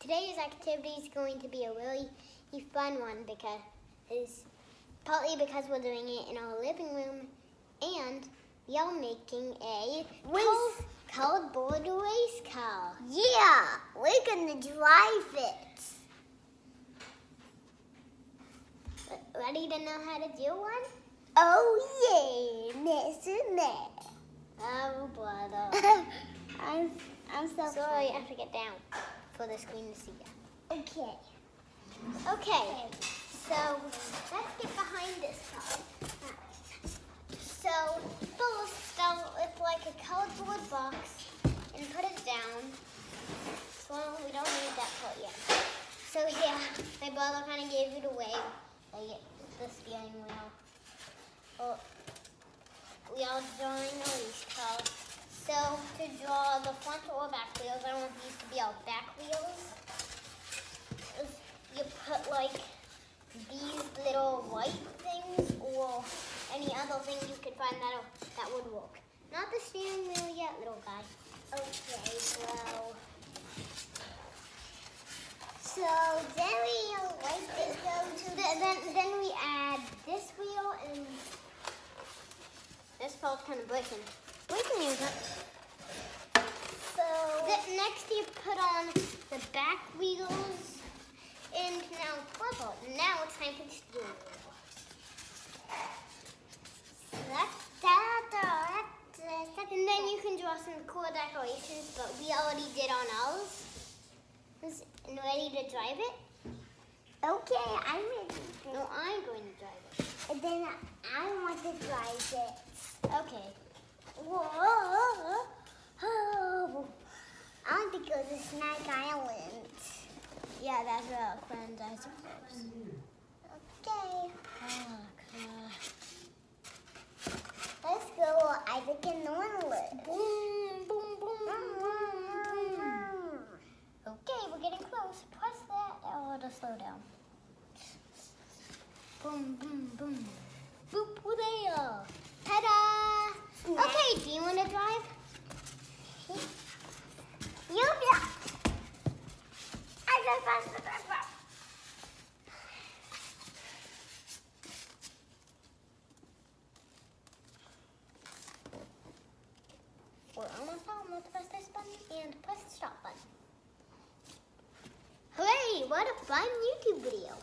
Today's activity is going to be a really fun one partly because we're doing it in our living room, and we are making a cardboard race car. Yeah, we're gonna drive it. Ready to know how to do one? Oh yeah, listen there. Oh, brother. I'm so sorry. I have to get down for the screen to see you. Okay, so let's get behind this car. So first, start with like a cardboard box and put it down. Well, we don't need that part yet. So yeah, my brother kind of gave it away, like the steering wheel. We are drawing a race car. So to draw the front or back wheels, I want these to be our back wheels. You put like these little white things or any other thing you could find that would work. Not the steering wheel yet, little guy. Okay, so then we like this go to then we add this wheel and this part's kind of breaking. So next you put on the back wheels, and now it's time for the steering wheel. And then you can draw some cool decorations, but we already did on ours. And ready to drive it? Okay, I'm ready. No, I'm going to drive it. And then I want to drive it. Okay. Whoa! Oh, I want to go to Snack Island. Yeah, that's where our friends, I suppose. Okay. Let's go. I think in Norwood. Boom, boom, boom, boom. Okay, we're getting close. Press that or it'll slow down. Boom, boom, boom. Boop, there. Ta-da! Okay, do you want to drive? Yeah. I just want to drive. We're almost home. Let's press this button and press the stop button. Hooray! What a fun YouTube video.